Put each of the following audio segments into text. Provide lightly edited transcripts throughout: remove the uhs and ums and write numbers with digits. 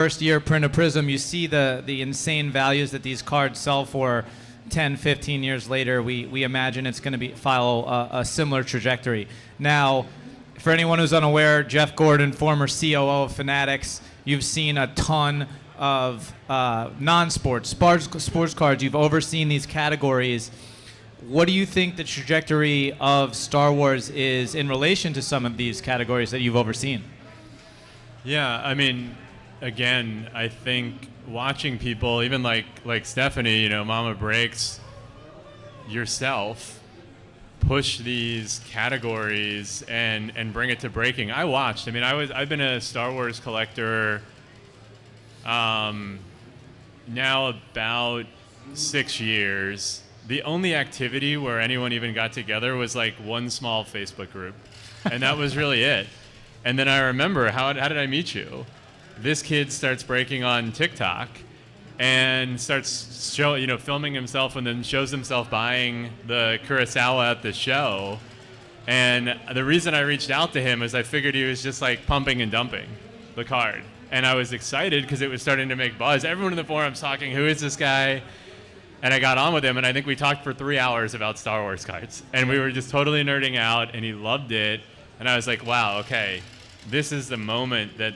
first year print of Prism, you see the insane values that these cards sell for 10, 15 years later. We imagine it's going to follow a similar trajectory. Now, for anyone who's unaware, Jeff Gordon, former COO of Fanatics, you've seen a ton of non-sports, sports cards. You've overseen these categories. What do you think the trajectory of Star Wars is in relation to some of these categories that you've overseen? Yeah, I mean, again, I think watching people, even like Stephanie, Mama Breaks, yourself, push these categories and bring it to breaking. I watched. I mean, I've been a Star Wars collector now about 6 years. The only activity where anyone even got together was like one small Facebook group, and that was really it. And then I remember, how did I meet you? This kid starts breaking on TikTok and starts filming himself, and then shows himself buying the Kurosawa at the show. And the reason I reached out to him is I figured he was just like pumping and dumping the card. And I was excited because it was starting to make buzz. Everyone in the forum's talking, who is this guy? And I got on with him, and I think we talked for 3 hours about Star Wars cards. And we were just totally nerding out, and he loved it. And I was like, wow, okay, this is the moment that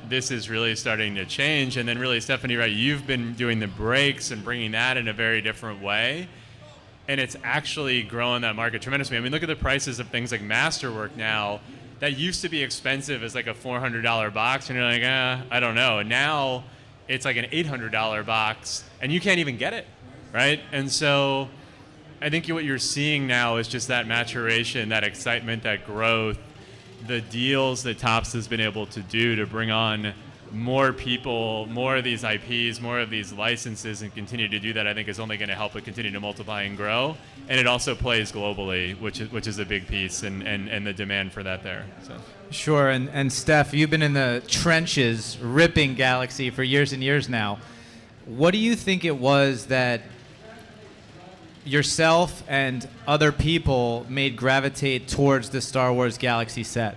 this is really starting to change. And then really, Stephanie, right, you've been doing the breaks and bringing that in a very different way. And it's actually growing that market tremendously. I mean, look at the prices of things like Masterwork now. That used to be expensive as like a $400 box, and you're like, I don't know. And now it's like an $800 box, and you can't even get it. Right? And so I think what you're seeing now is just that maturation, that excitement, that growth, the deals that Topps has been able to do to bring on more people, more of these IPs, more of these licenses, and continue to do that, I think is only going to help it continue to multiply and grow. And it also plays globally, which is a big piece, and the demand for that there. So. Sure, and Steph, you've been in the trenches ripping Galaxy for years and years now. What do you think it was that yourself and other people made gravitate towards the Star Wars Galaxy set?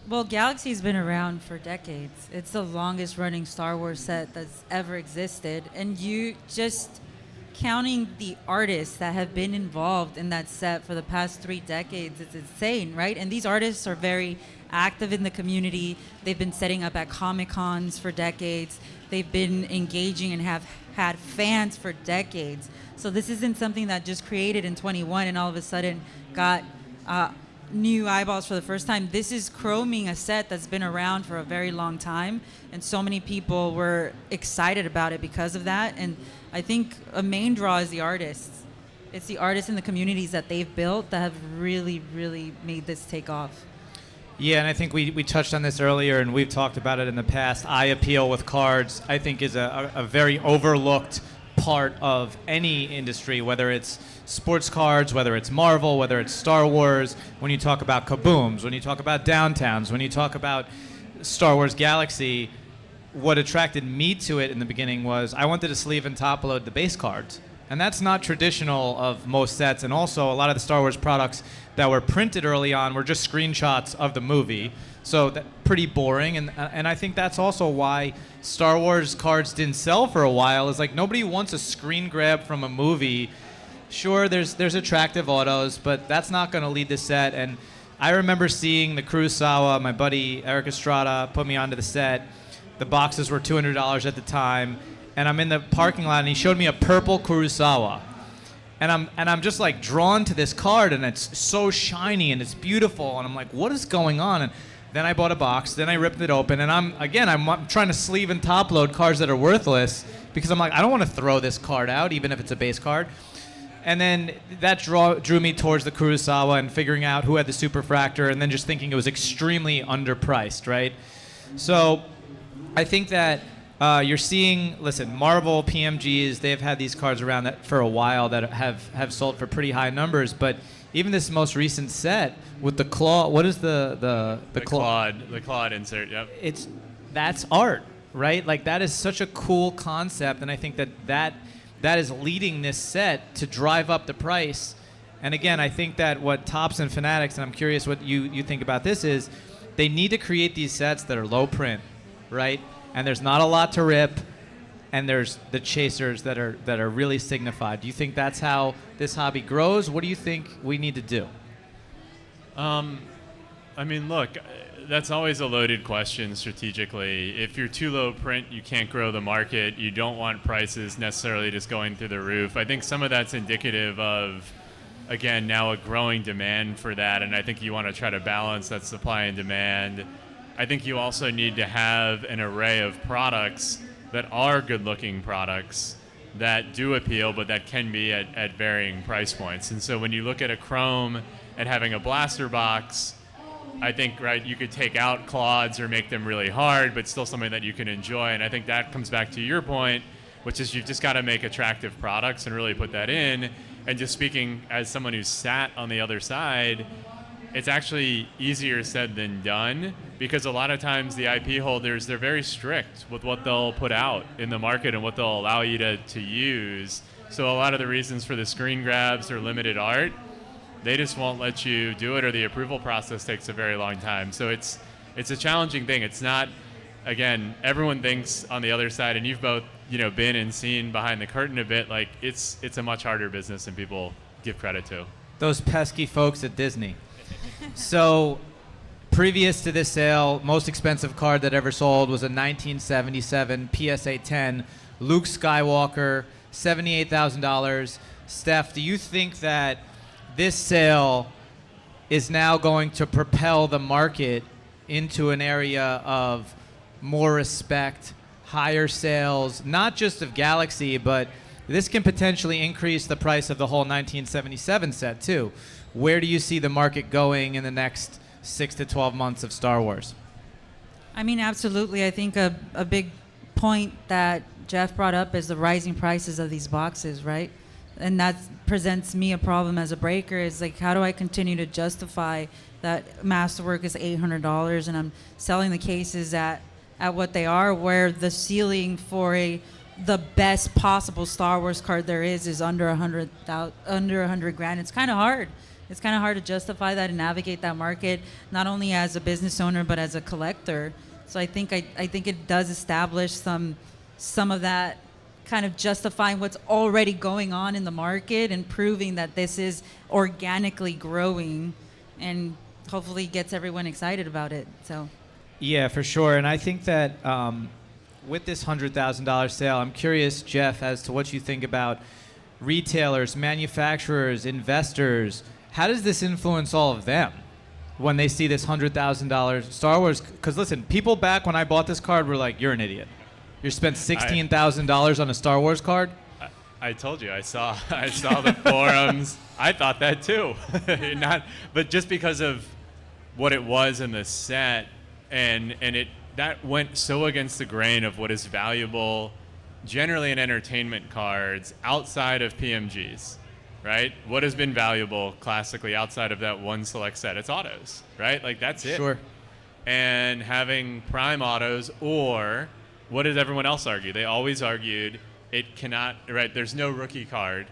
Well, Galaxy's been around for decades. It's the longest running Star Wars set that's ever existed. And you just counting the artists that have been involved in that set for the past 3 decades, it's insane, right? And these artists are very active in the community. They've been setting up at Comic-Cons for decades. They've been engaging and have had fans for decades. So this isn't something that just created in 21 and all of a sudden got new eyeballs for the first time. This is chroming a set that's been around for a very long time, and so many people were excited about it because of that. And I think a main draw is the artists. It's the artists and the communities that they've built that have really, really made this take off. Yeah, and I think we touched on this earlier, and we've talked about it in the past. Eye appeal with cards, I think, is a very overlooked part of any industry, whether it's sports cards, whether it's Marvel, whether it's Star Wars. When you talk about kabooms, when you talk about downtowns, when you talk about Star Wars Galaxy, what attracted me to it in the beginning was I wanted to sleeve and top load the base cards. And that's not traditional of most sets. And also, a lot of the Star Wars products that were printed early on were just screenshots of the movie. So pretty boring. And I think that's also why Star Wars cards didn't sell for a while. Is like nobody wants a screen grab from a movie. Sure, there's attractive autos, but that's not going to lead the set. And I remember seeing the Kurosawa. My buddy Eric Estrada put me onto the set. The boxes were $200 at the time. And I'm in the parking lot, and he showed me a purple Kurosawa. And I'm just like drawn to this card, and it's so shiny and it's beautiful, and I'm like, what is going on? And then I bought a box, then I ripped it open, and I'm trying to sleeve and top load cards that are worthless because I'm like, I don't want to throw this card out, even if it's a base card. And then that drew me towards the Kurosawa and figuring out who had the superfractor, and then just thinking it was extremely underpriced, right? So I think that you're seeing, listen, Marvel, PMGs, they've had these cards around that for a while that have sold for pretty high numbers, but even this most recent set with the claw, what is the claw? The clawed insert, yep. That's art, right? Like that is such a cool concept, and I think that is leading this set to drive up the price. And again, I think that what Topps and Fanatics, and I'm curious what you think about this, is they need to create these sets that are low print, right? and there's not a lot to rip, and there's the chasers that are really signified. Do you think that's how this hobby grows? What do you think we need to do? I mean, look, that's always a loaded question strategically. If you're too low print, you can't grow the market. You don't want prices necessarily just going through the roof. I think some of that's indicative of, again, now a growing demand for that, and I think you want to try to balance that supply and demand. I think you also need to have an array of products that are good-looking products that do appeal, but that can be at varying price points. And so when you look at a Chrome and having a blaster box, I think, right, you could take out clods or make them really hard, but still something that you can enjoy. And I think that comes back to your point, which is you've just got to make attractive products and really put that in. And just speaking as someone who's sat on the other side, it's actually easier said than done, because a lot of times the IP holders, they're very strict with what they'll put out in the market and what they'll allow you to use. So a lot of the reasons for the screen grabs or limited art, they just won't let you do it, or the approval process takes a very long time. So it's a challenging thing. It's not, again, everyone thinks on the other side, and you've both been and seen behind the curtain a bit, like it's a much harder business than people give credit to. Those pesky folks at Disney. So previous to this sale, most expensive card that ever sold was a 1977 PSA 10 Luke Skywalker, $78,000. Steph, do you think that this sale is now going to propel the market into an area of more respect, higher sales, not just of Galaxy, but this can potentially increase the price of the whole 1977 set too? Where do you see the market going in the next 6 to 12 months of Star Wars? I mean, absolutely. I think a big point that Jeff brought up is the rising prices of these boxes, right? And that presents me a problem as a breaker. Is like, how do I continue to justify that Masterwork is $800 and I'm selling the cases at what they are, where the ceiling for the best possible Star Wars card there is under $100 grand. It's kind of hard. It's kind of hard to justify that and navigate that market, not only as a business owner but as a collector. So I think it does establish some of that, kind of justifying what's already going on in the market and proving that this is organically growing, and hopefully gets everyone excited about it. So. Yeah, for sure. And I think that with this $100,000 sale, I'm curious, Jeff, as to what you think about retailers, manufacturers, investors. How does this influence all of them when they see this $100,000 Star Wars? Because listen, people back when I bought this card were like, "You're an idiot. You spent $16,000 on a Star Wars card." I told you, I saw the forums. I thought that too. But just because of what it was in the set, and that went so against the grain of what is valuable generally in entertainment cards outside of PMGs, right? What has been valuable classically outside of that one select set? It's autos, right? Like, that's it. Sure. And having prime autos, or what does everyone else argue? They always argued it cannot, right? There's no rookie card.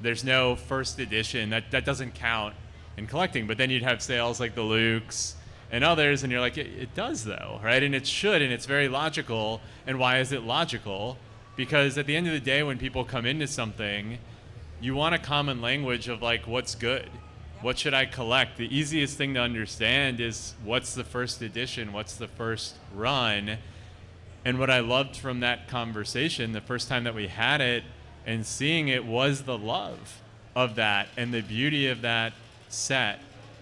There's no first edition. That doesn't count in collecting. But then you'd have sales like the Lukes and others, and you're like, it does though, right? And it should, and it's very logical. And why is it logical? Because at the end of the day, when people come into something, you want a common language of like, what's good? What should I collect? The easiest thing to understand is what's the first edition? What's the first run? And what I loved from that conversation, the first time that we had it and seeing it, was the love of that and the beauty of that set.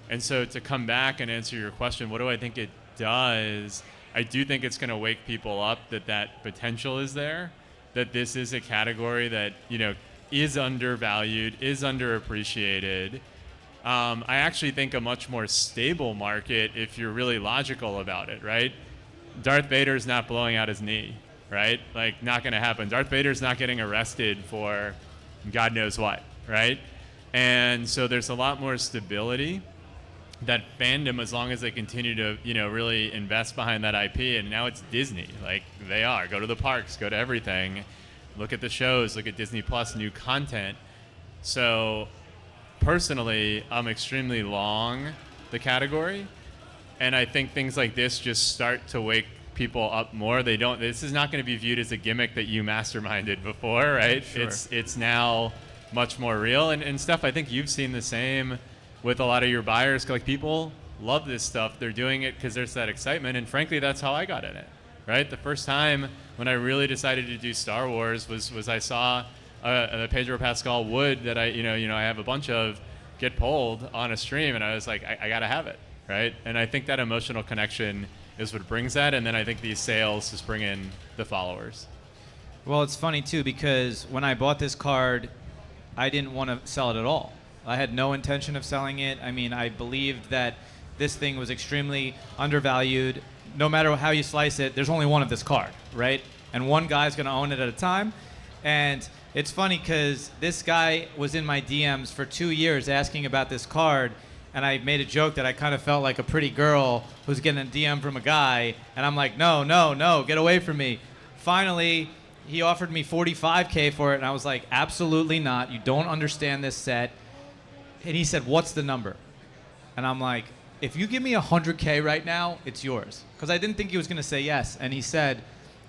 And so to come back and answer your question, what do I think it does? I do think it's going to wake people up that potential is there, that this is a category that, is undervalued, is underappreciated. I actually think a much more stable market if you're really logical about it, right? Darth Vader's not blowing out his knee, right? Like, not going to happen. Darth Vader's not getting arrested for God knows what, right? And so there's a lot more stability. That fandom, as long as they continue to, really invest behind that IP, and now it's Disney. Like, they are. Go to the parks, go to everything. Look at the shows, look at Disney Plus, new content. So personally, I'm extremely long the category. And I think things like this just start to wake people up more. This is not going to be viewed as a gimmick that you masterminded before, right? Sure. It's now much more real. And Steph, I think you've seen the same with a lot of your buyers. Like, people love this stuff. They're doing it because there's that excitement. And frankly, that's how I got in it, right? The first time when I really decided to do Star Wars was I saw the Pedro Pascal wood that I have a bunch of get pulled on a stream, and I was like, I gotta have it, right? And I think that emotional connection is what brings that, and then I think these sales just bring in the followers. Well, it's funny too, because when I bought this card, I didn't want to sell it at all. I had no intention of selling it. I mean, I believed that this thing was extremely undervalued. No matter how you slice it, there's only one of this card, right? And one guy's going to own it at a time. And it's funny because this guy was in my DMs for 2 years asking about this card, and I made a joke that I kind of felt like a pretty girl who's getting a DM from a guy, and I'm like, no, get away from me. Finally, he offered me $45K for it, and I was like, absolutely not. You don't understand this set. And he said, what's the number? And I'm like, if you give me $100K right now, it's yours. Because I didn't think he was going to say yes. And he said,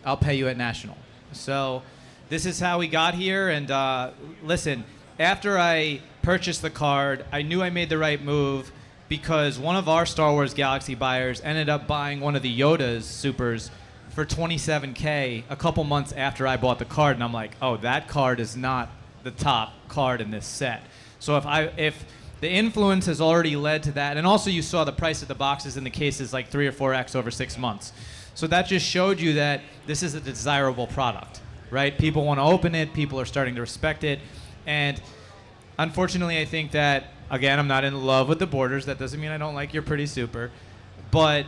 I'll pay you at National. So this is how we got here. And listen, after I purchased the card, I knew I made the right move because one of our Star Wars Galaxy buyers ended up buying one of the Yoda's supers for $27K a couple months after I bought the card. And I'm like, oh, that card is not the top card in this set. So if the influence has already led to that, and also you saw the price of the boxes in the cases like 3 or 4x over 6 months. So that just showed you that this is a desirable product, right? People want to open it. People are starting to respect it. And unfortunately, I think that, again, I'm not in love with the borders. That doesn't mean I don't like your pretty super. But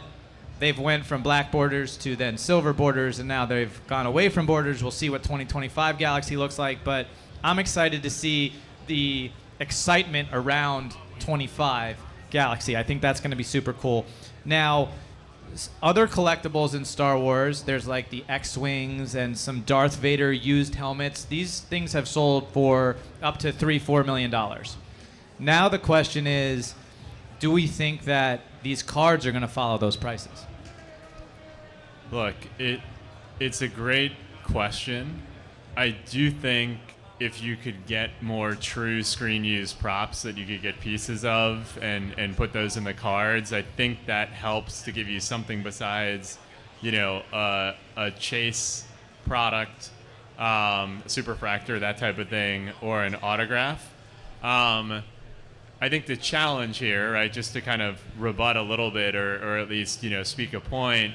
they've went from black borders to then silver borders, and now they've gone away from borders. We'll see what 2025 Galaxy looks like. But I'm excited to see the excitement around 25 Galaxy. I think that's going to be super cool. Now, other collectibles in Star Wars, there's like the X-Wings and some Darth Vader used helmets. These things have sold for up to $3-4 million. Now the question is, do we think that these cards are going to follow those prices? Look, it's a great question. I do think if you could get more true screen use props that you could get pieces of and put those in the cards, I think that helps to give you something besides, a chase product, superfractor, that type of thing, or an autograph. I think the challenge here, right, just to kind of rebut a little bit or at least, speak a point,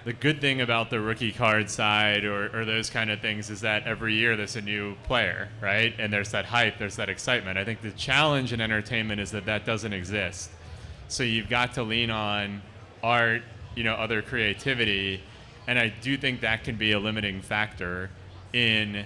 the good thing about the rookie card side or those kind of things is that every year there's a new player, right? And there's that hype, there's that excitement. I think the challenge in entertainment is that doesn't exist. So you've got to lean on art, other creativity, and I do think that can be a limiting factor in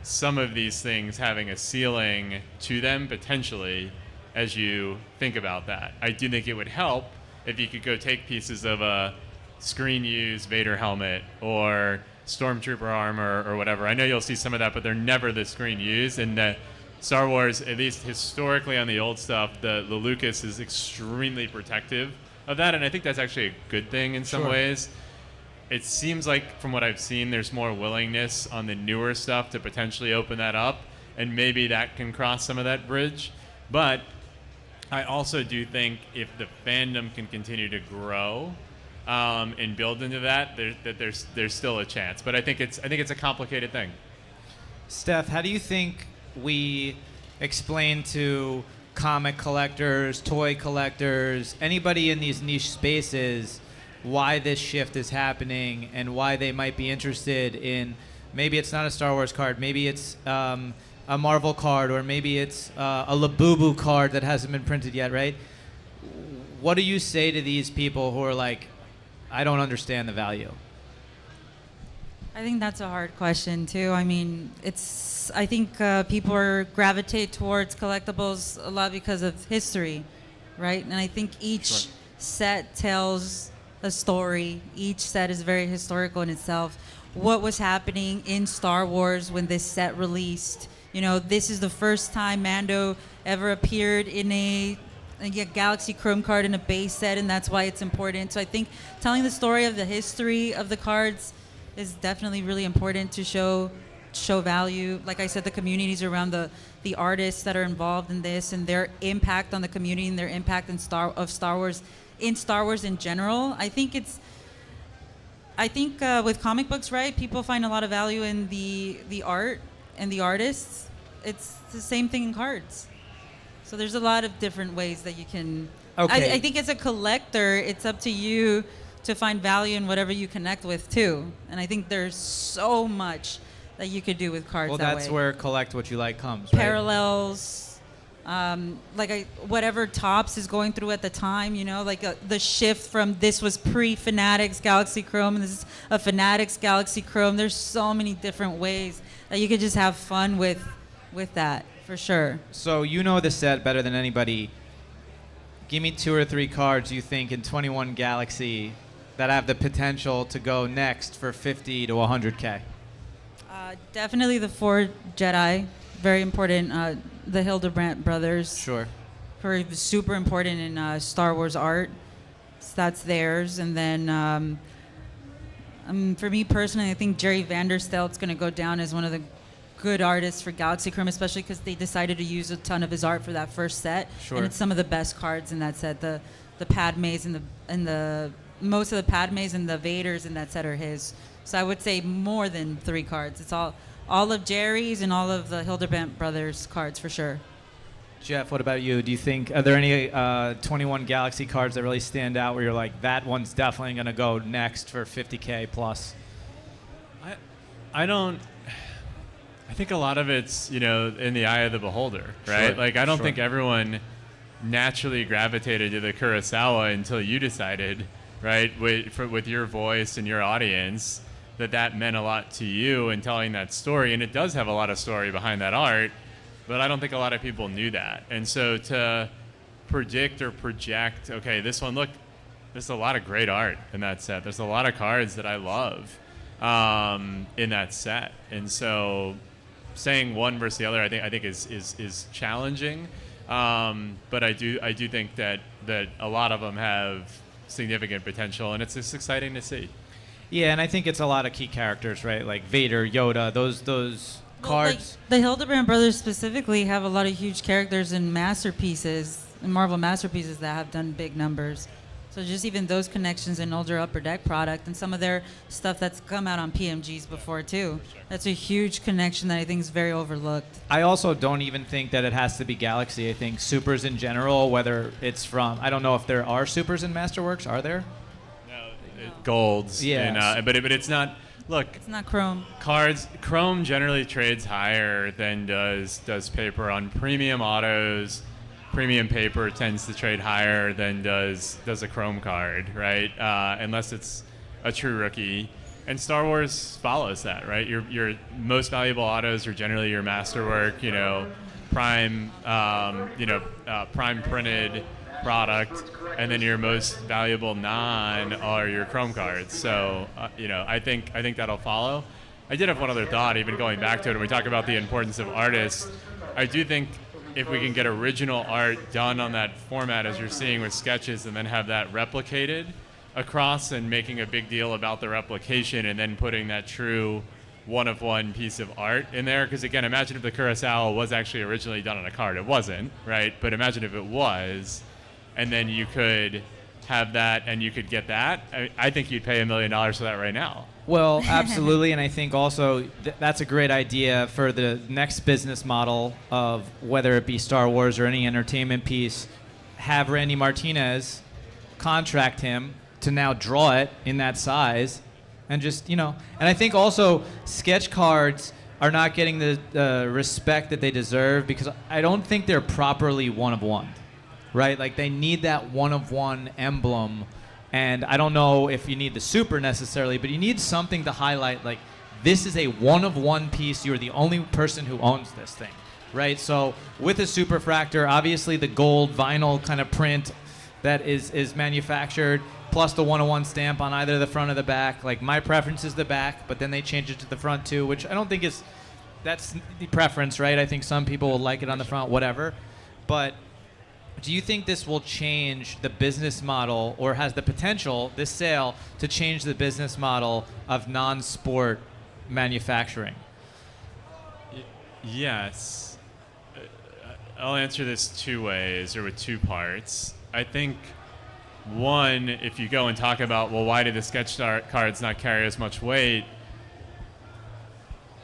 some of these things having a ceiling to them potentially as you think about that. I do think it would help if you could go take pieces of a screen use Vader helmet or Stormtrooper armor or whatever. I know you'll see some of that, but they're never the screen used. And the Star Wars, at least historically on the old stuff, the Lucas is extremely protective of that, and I think that's actually a good thing in some ways. It seems like, from what I've seen, there's more willingness on the newer stuff to potentially open that up, and maybe that can cross some of that bridge. But I also do think if the fandom can continue to grow and build into that, there's still a chance. But I think it's a complicated thing. Steph, how do you think we explain to comic collectors, toy collectors, anybody in these niche spaces why this shift is happening and why they might be interested in, maybe it's not a Star Wars card, maybe it's a Marvel card, or maybe it's a Labubu card that hasn't been printed yet, right? What do you say to these people who are like, I don't understand the value? I think that's a hard question too. I mean, I think people gravitate towards collectibles a lot because of history, right? And I think each set tells a story. Each set is very historical in itself. What was happening in Star Wars when this set released? This is the first time Mando ever appeared in a a Galaxy Chrome card in a base set, and that's why it's important. So I think telling the story of the history of the cards is definitely really important to show value. Like I said, the communities around the artists that are involved in this and their impact on the community and their impact in Star Wars in general. I think with comic books, right, people find a lot of value in the art and the artists. It's the same thing in cards. So there's a lot of different ways that you can. Okay. I think as a collector, it's up to you to find value in whatever you connect with too. And I think there's so much that you could do with cards. Well, that that's way. where collect what you like comes, right? Parallels, whatever Topps is going through at the time, the shift from this was pre-Fanatics Galaxy Chrome and this is a Fanatics Galaxy Chrome. There's so many different ways that you could just have fun with that, for sure. So you know the set better than anybody. Give me 2 or 3 cards you think in 21 Galaxy that have the potential to go next for 50 to 100K. Definitely the 4 Jedi, very important. The Hildebrandt brothers, Sure. were super important in Star Wars art. So that's theirs. And then for me personally, I think Jerry Vanderstelt's going to go down as one of the good artists for Galaxy Chrome, especially because they decided to use a ton of his art for that first set. Sure. And it's some of the best cards in that set. The Padmes and the most of the Padmes and the Vaders in that set are his. So I would say more than 3 cards. It's all of Jerry's and all of the Hildebrandt brothers cards for sure. Jeff, what about you? Do you think, are there any 21 Galaxy cards that really stand out where you're like, that one's definitely going to go next for 50K plus? I think a lot of it's, in the eye of the beholder, right? Sure, Like, I don't sure. think everyone naturally gravitated to the Kurosawa until you decided, right, with your voice and your audience, that meant a lot to you in telling that story. And it does have a lot of story behind that art, but I don't think a lot of people knew that. And so to predict or project, okay, this one, look, there's a lot of great art in that set. There's a lot of cards that I love in that set. And so saying one versus the other, I think is challenging. But I do think that a lot of them have significant potential, and it's just exciting to see. Yeah, and I think it's a lot of key characters, right? Like Vader, Yoda, those cards. Like, the Hildebrandt brothers specifically have a lot of huge characters in masterpieces, in Marvel masterpieces that have done big numbers. So just even those connections in older Upper Deck product and some of their stuff that's come out on PMGs before too. That's a huge connection that I think is very overlooked. I also don't even think that it has to be Galaxy. I think supers in general, whether it's from, I don't know if there are supers in Masterworks. Are there? Golds. Yeah. But it's not. Look, It's not Chrome. cards. Chrome generally trades higher than does paper on premium autos. Premium paper tends to trade higher than does a Chrome card, right? Unless it's a true rookie. And Star Wars follows that, right? Your most valuable autos are generally your masterwork, prime, prime printed product, and then your most valuable non are your Chrome cards. So, I think that'll follow. I did have one other thought, even going back to it, when we talk about the importance of artists. I do think if we can get original art done on that format, as you're seeing with sketches, and then have that replicated across and making a big deal about the replication and then putting that true one-of-one piece of art in there. Because again, imagine if the Kurosawa was actually originally done on a card. It wasn't, right? But imagine if it was, and then you could have that and you could get that. I think you'd pay $1 million for that right now. Well, absolutely, and I think also that's a great idea for the next business model of whether it be Star Wars or any entertainment piece. Have Randy Martinez contract him to now draw it in that size, and just, and I think also sketch cards are not getting the respect that they deserve because I don't think they're properly one-of-one, right? Like they need that one-of-one emblem. And I don't know if you need the super necessarily, but you need something to highlight, like, this is a one-of-one piece. You're the only person who owns this thing, right? So with a superfractor, obviously the gold vinyl kind of print that is manufactured, plus the one-of-one stamp on either the front or the back. Like, my preference is the back, but then they change it to the front too, which I don't think that's the preference, right? I think some people will like it on the front, whatever. But do you think this will change the business model, or has the potential, this sale, to change the business model of non-sport manufacturing? Yes. I'll answer this two ways, or with two parts. I think, one, if you go and talk about, well, why did the sketch cards not carry as much weight?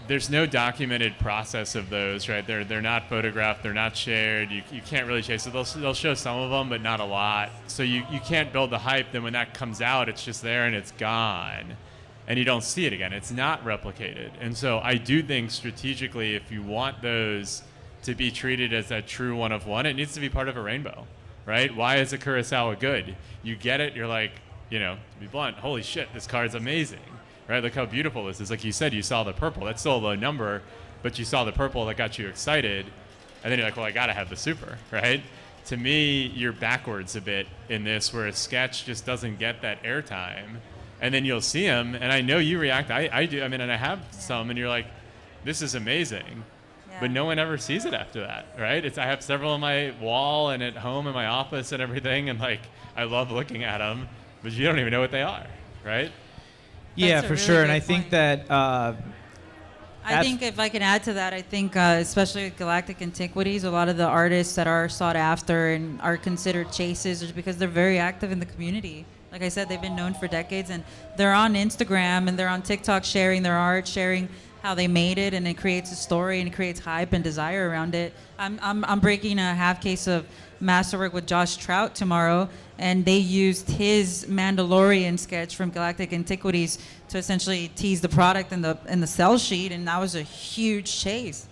There's no documented process of those, right? They're not photographed, they're not shared. You can't really chase it. They'll show some of them, but not a lot. So you can't build the hype. Then when that comes out, it's just there and it's gone, and you don't see it again. It's not replicated. And so I do think strategically, if you want those to be treated as that true one of one, it needs to be part of a rainbow, right? Why is a Kurosawa good? You get it, you're like, to be blunt, holy shit, this card's amazing. Right, look how beautiful this is. Like you said, you saw the purple. That's still a low number, but you saw the purple that got you excited, and then you're like, well, I gotta have the super, right? To me, you're backwards a bit in this, where a sketch just doesn't get that airtime, and then you'll see them, and I know you react. I do. I mean, and I have some, and you're like, this is amazing, but no one ever sees it after that, right? I have several on my wall and at home in my office and everything, and like I love looking at them, but you don't even know what they are, right? Yeah, That's a for really sure. And good I think point. that I think if I can add to that, I think especially with Galactic Antiquities, a lot of the artists that are sought after and are considered chases is because they're very active in the community. Like I said, they've been known for decades, and they're on Instagram and they're on TikTok sharing their art, sharing how they made it, and it creates a story and it creates hype and desire around it. I'm breaking a half case of masterwork with Josh Trout tomorrow, and they used his Mandalorian sketch from Galactic Antiquities to essentially tease the product in the sell sheet, and that was a huge chase.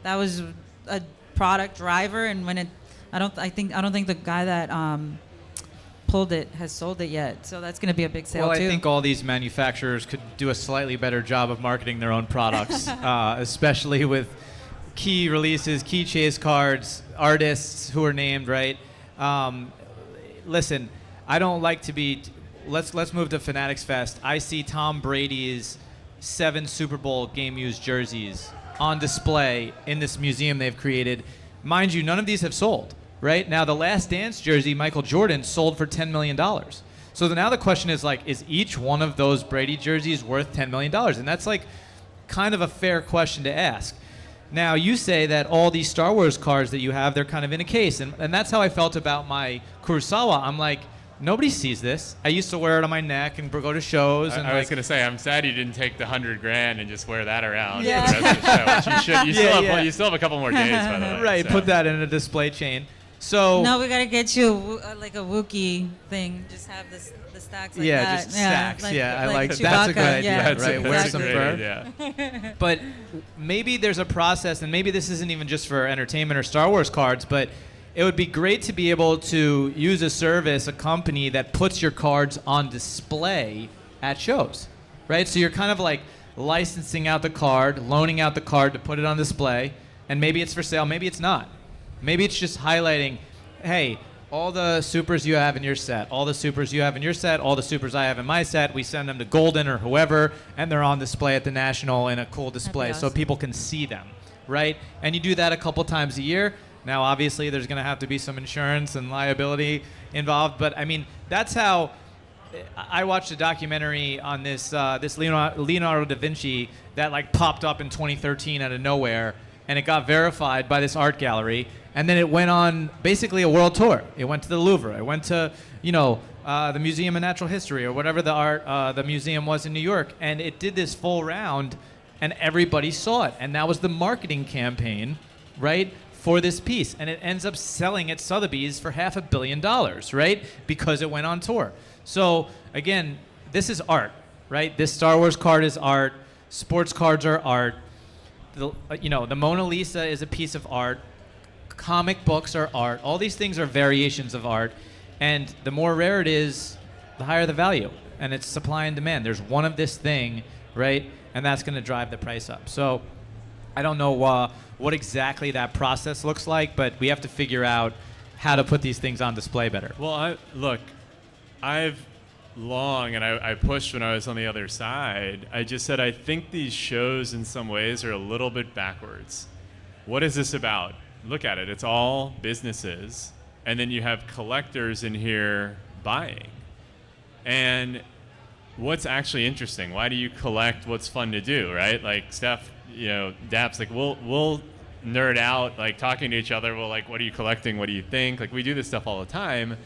That was a product driver, and when I don't think the guy that pulled it has sold it yet, so that's going to be a big sale well, too. I think all these manufacturers could do a slightly better job of marketing their own products, especially with key releases, key chase cards, artists who are named, right? Listen, I don't like to be. Let's move to Fanatics Fest. I see Tom Brady's 7 Super Bowl game used jerseys on display in this museum they've created. Mind you, none of these have sold. Right now, the Last Dance jersey, Michael Jordan, sold for $10 million. So now the question is like, is each one of those Brady jerseys worth $10 million? And that's like kind of a fair question to ask. Now, you say that all these Star Wars cards that you have, they're kind of in a case. And that's how I felt about my Kurosawa. I'm like, nobody sees this. I used to wear it on my neck and go to shows. And I was like, going to say, I'm sad you didn't take the $100,000 and just wear that around Yeah. for the rest of the show. Which you should. You still have a couple more days, by the way. right, so. put that in a display chain. So No, we gotta get you like a Wookiee thing. Just have the stacks like Yeah, that. just stacks. Yeah, I like- Chewbacca. that's a good idea, Yeah, right? That's Wear a some great fur. idea. But maybe there's a process, and maybe this isn't even just for entertainment or Star Wars cards, but it would be great to be able to use a service, a company that puts your cards on display at shows, right? So you're kind of like licensing out the card, loaning out the card to put it on display, and maybe it's for sale, maybe it's not. Maybe it's just highlighting, hey, all the supers you have in your set, all the supers you have in your set, all the supers I have in my set, we send them to Golden or whoever, and they're on display at the National in a cool display so awesome. people can see them, right? And you do that a couple times a year. Now, obviously, there's going to have to be some insurance and liability involved, but I mean, that's how I watched a documentary on this Leonardo da Vinci that like popped up in 2013 out of nowhere, and it got verified by this art gallery, and then it went on basically a world tour. It went to the Louvre. It went to, the Museum of Natural History or whatever the museum was in New York, and it did this full round, and everybody saw it, and that was the marketing campaign, right, for this piece, and it ends up selling at Sotheby's for $500 million, right, because it went on tour. So again, this is art, right? This Star Wars card is art. Sports cards are art. The Mona Lisa is a piece of art. Comic books are art. All these things are variations of art, and the more rare it is, the higher the value, and it's supply and demand. There's one of this thing, right, and that's going to drive the price up. So I don't know what exactly that process looks like, but we have to figure out how to put these things on display better. Well, I've long, and I pushed when I was on the other side, I just said, I think these shows in some ways are a little bit backwards. What is this about? Look at it. It's all businesses and then you have collectors in here buying. And what's actually interesting? Why do you collect? What's fun to do, right? Like Steph, Daps, like we'll nerd out, like talking to each other. Well, like, what are you collecting? What do you think? Like, we do this stuff all the time.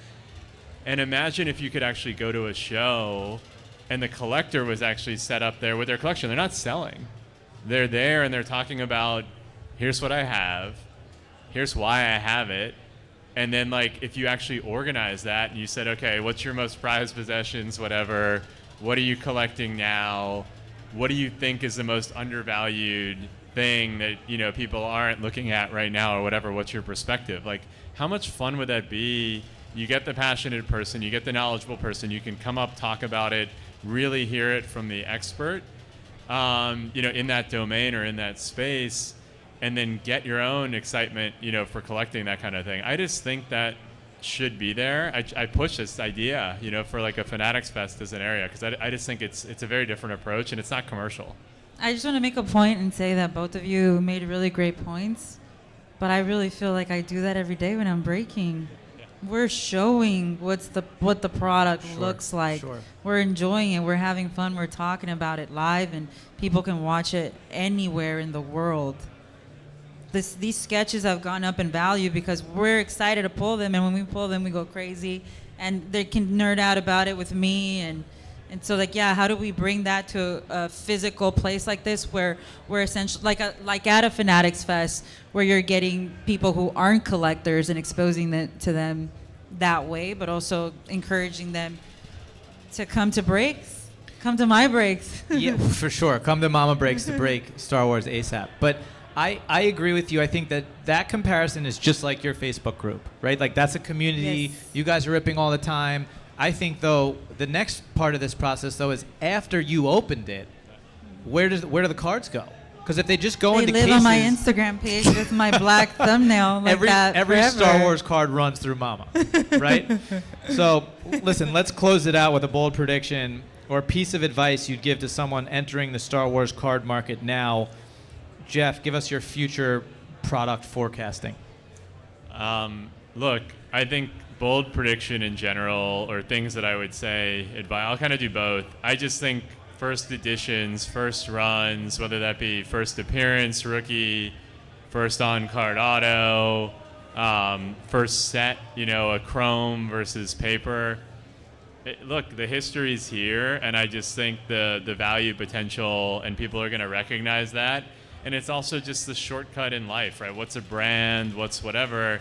And imagine if you could actually go to a show and the collector was actually set up there with their collection. They're not selling. They're there and they're talking about, here's what I have, here's why I have it. And then, like, if you actually organize that and you said, okay, what's your most prized possessions, whatever, what are you collecting now? What do you think is the most undervalued thing that, people aren't looking at right now or whatever? What's your perspective? Like, how much fun would that be? You get the passionate person, you get the knowledgeable person, you can come up, talk about it, really hear it from the expert, in that domain or in that space, and then get your own excitement, for collecting that kind of thing. I just think that should be there. I push this idea, for like a Fanatics Fest as an area, because I just think it's a very different approach and it's not commercial. I just want to make a point and say that both of you made really great points, but I really feel like I do that every day when I'm breaking. We're showing what the product looks like. Sure. We're enjoying it. We're having fun. We're talking about it live, and people can watch it anywhere in the world. These sketches have gone up in value because we're excited to pull them, and when we pull them, we go crazy, and they can nerd out about it with me, and so, like, yeah, how do we bring that to a physical place like this where we're essentially like at a Fanatics Fest where you're getting people who aren't collectors and exposing to them that way, but also encouraging them to come to breaks, come to my breaks. Yeah, for sure. Come to Mama Breaks to break Star Wars ASAP. But I agree with you. I think that comparison is just like your Facebook group, right? Like, that's a community. Yes. You guys are ripping all the time. I think, though, the next part of this process, though, is after you opened it, where do the cards go? Because if they just go into cases... They live on my Instagram page with my black thumbnail like every forever. Star Wars card runs through Mama, right? So, listen, let's close it out with a bold prediction or piece of advice you'd give to someone entering the Star Wars card market now. Jeff, give us your future product forecasting. Look, I think bold prediction in general, or things that I would say, I'll kind of do both. I just think first editions, first runs, whether that be first appearance, rookie, first on-card auto, first set, a chrome versus paper. Look, the history's here, and I just think the value potential, and people are going to recognize that. And it's also just the shortcut in life, right? What's a brand? What's whatever?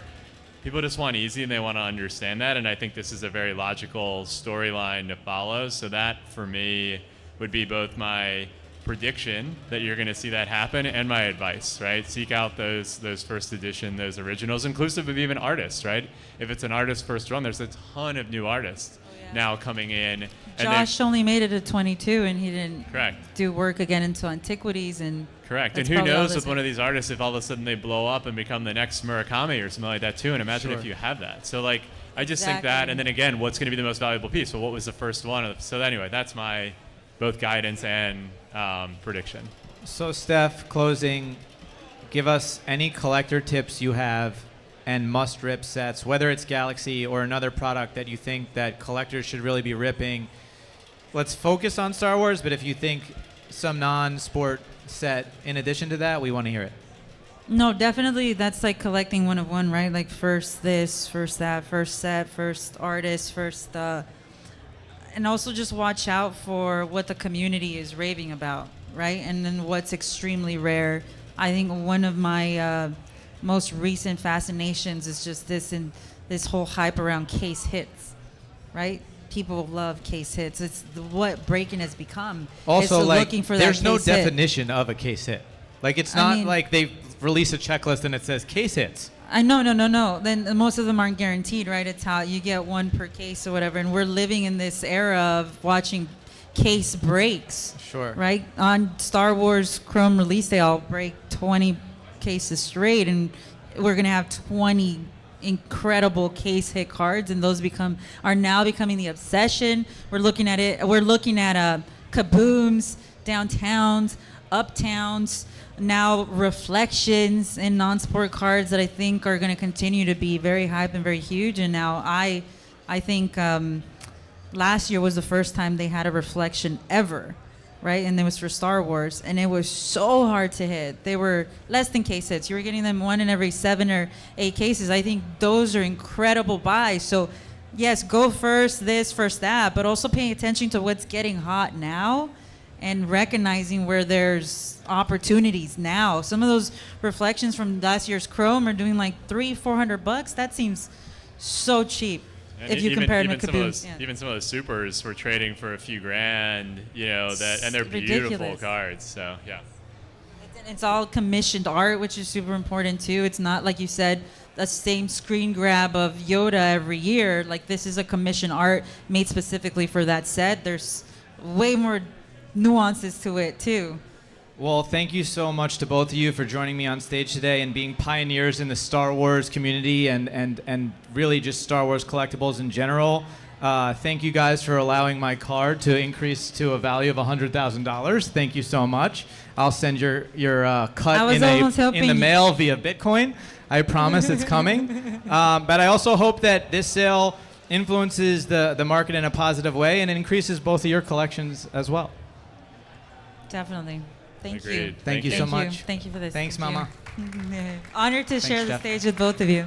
People just want easy, and they want to understand that. And I think this is a very logical storyline to follow. So that, for me, would be both my prediction that you're going to see that happen and my advice, right? Seek out those first edition, those originals, inclusive of even artists, right? If it's an artist first run, there's a ton of new artists now coming in. Josh only made it to 22, and he didn't Correct. do work again until Antiquities. And Correct. that's And who probably all knows this with one of these artists if all of a sudden they blow up and become the next Murakami or something like that too. And imagine Sure. if you have that. So, like, I just think that. Exactly. And then again, what's going to be the most valuable piece? Well, what was the first one? So anyway, that's my both guidance and prediction. So, Steph, closing, give us any collector tips you have and must-rip sets, whether it's Galaxy or another product that you think that collectors should really be ripping. Let's focus on Star Wars, but if you think some non-sport set in addition to that, we want to hear it. No, definitely that's like collecting one of one, right? Like first this, first that, first set, first artist, first and also just watch out for what the community is raving about, right? And then what's extremely rare. I think one of my most recent fascinations is just this whole hype around case hits, right? People love case hits. It's what breaking has become. Also, it's like, looking for there's that no case hit. definition of a case hit. Like, it's not like they release a checklist and it says case hits. No. Then most of them aren't guaranteed, right? It's how you get one per case or whatever. And we're living in this era of watching case breaks. Sure. Right? On Star Wars Chrome release day, I'll break 20 cases straight, and we're going to have 20 incredible case hit cards, and those are now becoming the obsession. We're looking at it. We're looking at kabooms, downtowns, Uptowns, now reflections in non-sport cards that I think are going to continue to be very hype and very huge. And now I think last year was the first time they had a reflection ever, right? And it was for Star Wars, and it was so hard to hit. They were less than case hits. You were getting them 1 in every 7 or 8 cases. I think those are incredible buys. So yes, go first this, first that, but also paying attention to what's getting hot now and recognizing where there's opportunities now. Some of those reflections from last year's Chrome are doing like $300-400. That seems so cheap. And if you compare it to Caboose. Even some of those supers were trading for a few grand, and they're Ridiculous. beautiful cards. So yeah. It's all commissioned art, which is super important too. It's not like you said, the same screen grab of Yoda every year. Like, this is a commissioned art made specifically for that set. There's way more nuances to it too. Well, thank you so much to both of you for joining me on stage today and being pioneers in the Star Wars community and really just Star Wars collectibles in general. Thank you guys for allowing my card to increase to a value of $100,000. Thank you so much. I'll send your cut in the mail via Bitcoin. I promise it's coming. But I also hope that this sale influences the market in a positive way and it increases both of your collections as well. Definitely. Thank Agreed. you. Thank you so much. Thank you for this. Thanks, Thank Mama. you. Honored to share the Jeff. stage with both of you.